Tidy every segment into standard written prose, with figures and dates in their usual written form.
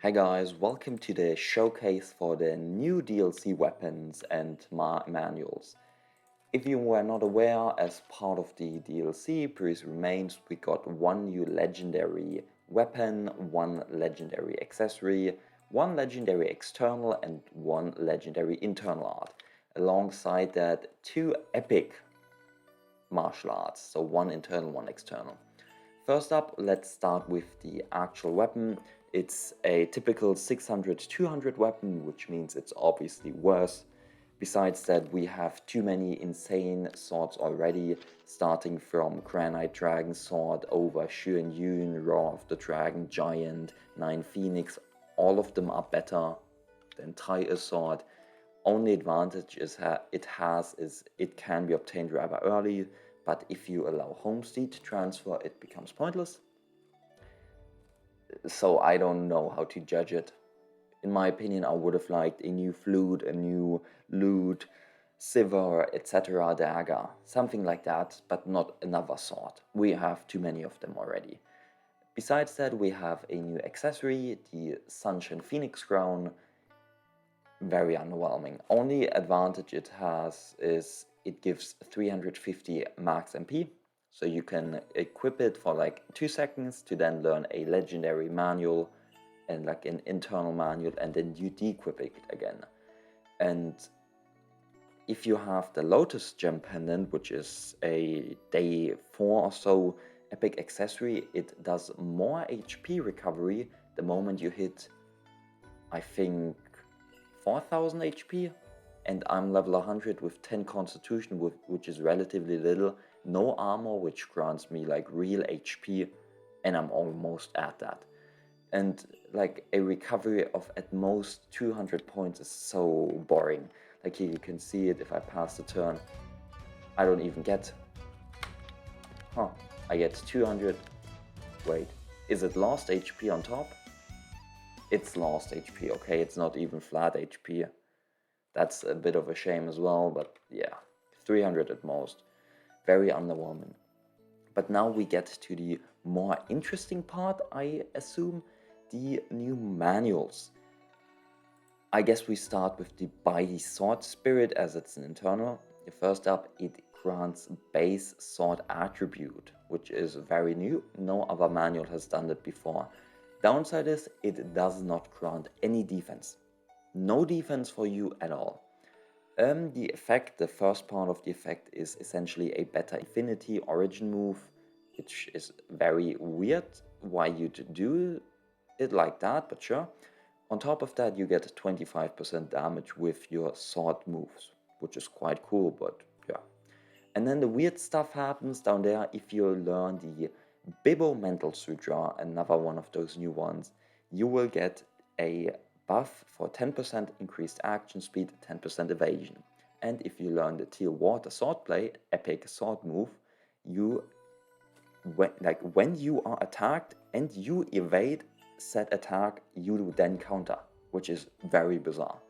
Hi guys, welcome to the showcase for the new DLC weapons and manuals. If you were not aware, as part of the DLC Priest Remains, we got one new legendary weapon, one legendary accessory, one legendary external and one legendary internal art. Alongside that, two epic martial arts, so one internal, one external. First up, let's start with the actual weapon. It's a typical 600-200 weapon, which means it's obviously worse. Besides that, we have too many insane swords already, starting from Granite Dragon Sword over Xuan Yun, Roar of the Dragon Giant, Nine Phoenix. All of them are better than Tiger Sword. Only advantage it has is it can be obtained rather early, but if you allow homestead transfer, it becomes pointless. So I don't know how to judge it. In my opinion, I would have liked a new flute, a new lute, silver, etc. dagger, something like that, but not another sword. We have too many of them already. Besides that, we have a new accessory, the Sunshine Phoenix Crown. Very underwhelming. Only advantage it has is it gives 350 max MP, so you can equip it for like 2 seconds to then learn a legendary manual and like an internal manual, and then you de-equip it again. And if you have the Lotus Gem Pendant, which is a day 4 or so epic accessory, it does more HP recovery the moment you hit, I think, 4000 HP, and I'm level 100 with 10 constitution, which is relatively little, no armor, which grants me like real HP, and I'm almost at that. And like a recovery of at most 200 points is so boring. Like here you can see it, if I pass the turn, I don't even get, I get 200, wait, is it lost HP on top? It's lost HP, okay, it's not even flat HP. That's a bit of a shame as well, but yeah, 300 at most. Very underwhelming. But now we get to the more interesting part, I assume, the new manuals. I guess we start with the Mighty Sword Spirit, as it's an internal. First up, it grants base sword attribute, which is very new. No other manual has done that before. Downside is it does not grant any defense. No defense for you at all. The effect, the first part of the effect, is essentially a better Infinity Origin move, which is very weird why you'd do it like that, but sure. On top of that, you get 25% damage with your sword moves, which is quite cool, but yeah. And then the weird stuff happens down there if you learn the Bibo Mental Sutra, another one of those new ones. You will get a buff for 10% increased action speed, 10% evasion. And if you learn the Teal Water Swordplay, epic sword move, when you are attacked and you evade said attack, you do then counter, which is very bizarre.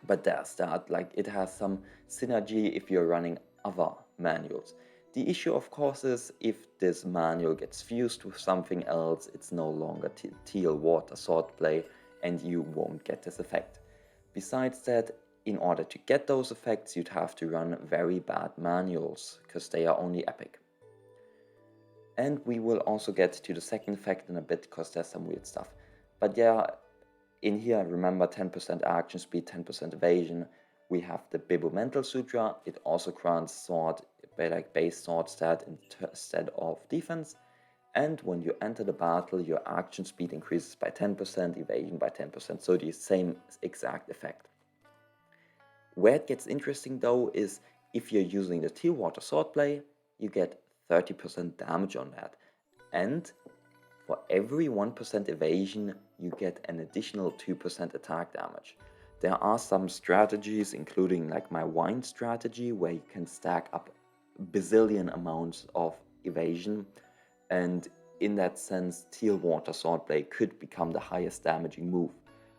But there's that, like it has some synergy if you're running other manuals. The issue, of course, is if this manual gets fused with something else, it's no longer Teal Water Swordplay, and you won't get this effect. Besides that, in order to get those effects, you'd have to run very bad manuals, because they are only epic. And we will also get to the second effect in a bit, because there's some weird stuff. But yeah, in here, remember 10% action speed, 10% evasion. We have the Bibo Mental Sutra. It also grants sword, like base sword stat instead of defense. And when you enter the battle, your action speed increases by 10%, evasion by 10%. So the same exact effect. Where it gets interesting though is if you're using the Teal Water Swordplay, you get 30% damage on that. And for every 1% evasion, you get an additional 2% attack damage. There are some strategies, including like my wine strategy, where you can stack up bazillion amounts of evasion, and in that sense, Teal Water Swordplay could become the highest damaging move.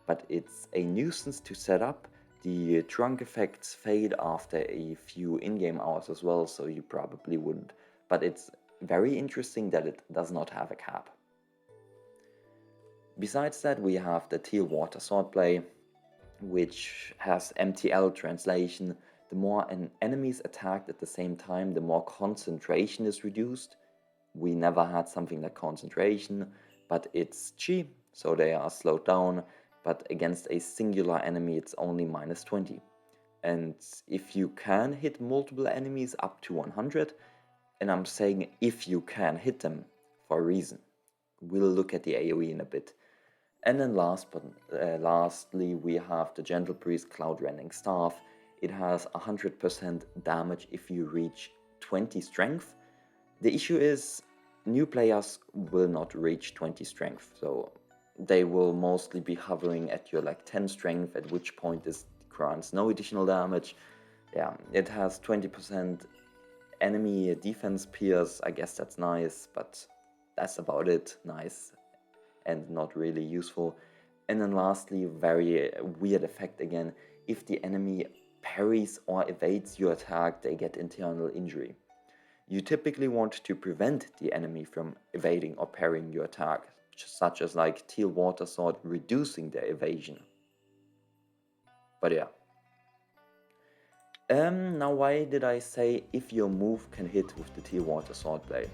But it's a nuisance to set up. The trunk effects fade after a few in-game hours as well, so you probably wouldn't. But it's very interesting that it does not have a cap. Besides that, we have the teal water swordplay, which has MTL translation. The more an enemy is attacked at the same time, the more concentration is reduced. We never had something like concentration, but it's chi, so they are slowed down, but against a singular enemy it's only -20. And if you can hit multiple enemies up to 100, and I'm saying if you can hit them for a reason. We'll look at the AoE in a bit. And then lastly, we have the Gentle Priest Cloud Rending Staff. It has 100% damage if you reach 20 strength. The issue is new players will not reach 20 strength, so they will mostly be hovering at your like 10 strength, at which point this grants no additional damage. Yeah, it has 20% enemy defense pierce. I guess that's nice, but that's about it. Nice and not really useful. And then lastly, very weird effect again. If the enemy parries or evades your attack, they get internal injury. You typically want to prevent the enemy from evading or parrying your attack, such as like Teal Water Sword reducing their evasion. But yeah. Now why did I say if your move can hit with the Teal Water Sword blade?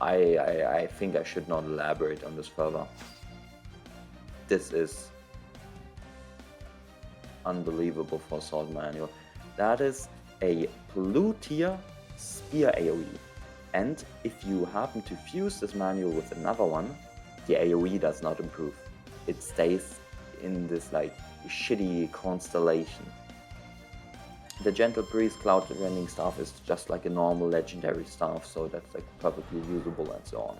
I think I should not elaborate on this further. This is unbelievable for Sword Manual. That is a blue tier spear AoE. And if you happen to fuse this manual with another one, the AoE does not improve. It stays in this like shitty constellation. The Gentle Priest Cloud Rending Staff is just like a normal legendary staff, so that's like perfectly usable and so on.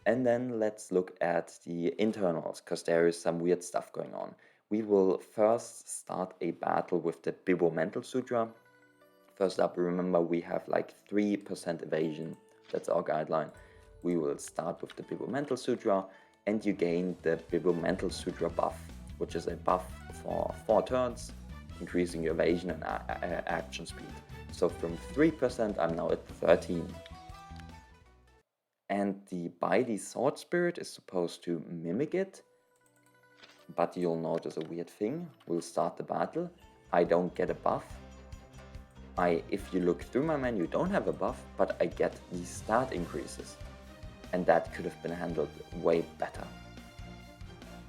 And then let's look at the internals, because there is some weird stuff going on. We will first start a battle with the Bibo Mental Sutra. First up, remember we have like 3% evasion, that's our guideline. We will start with the Bibo Mental Sutra, and you gain the Bibo Mental Sutra buff, which is a buff for 4 turns, increasing your evasion and action speed. So from 3% I'm now at 13. And the Bidey Sword Spirit is supposed to mimic it, but you'll notice a weird thing. We'll start the battle. I don't get a buff. If you look through my menu, don't have a buff, but I get the stat increases. And that could have been handled way better.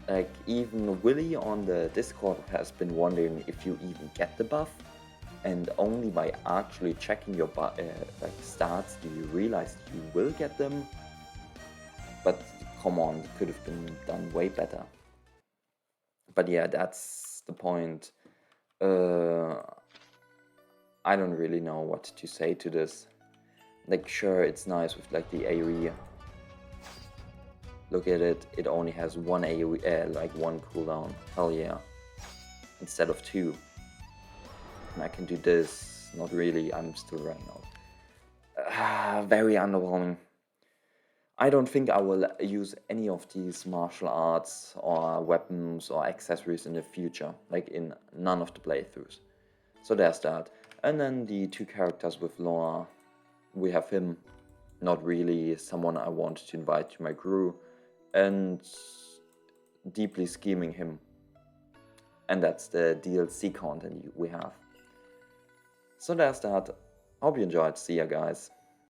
Like, even Willy on the Discord has been wondering if you even get the buff, and only by actually checking your like stats do you realize you will get them. But come on, it could have been done way better. But yeah, that's the point. I don't really know what to say to this. Like, sure, it's nice with like the AoE. Look at it, it only has one AoE, like one cooldown. Hell yeah. Instead of 2. And I can do this. Not really, I'm still running out. Very underwhelming. I don't think I will use any of these martial arts or weapons or accessories in the future. Like in none of the playthroughs. So there's that. And then the 2 characters with Laura. We have him. Not really someone I want to invite to my crew. And deeply scheming him. And that's the DLC content we have. So there's that. Hope you enjoyed. See ya, guys.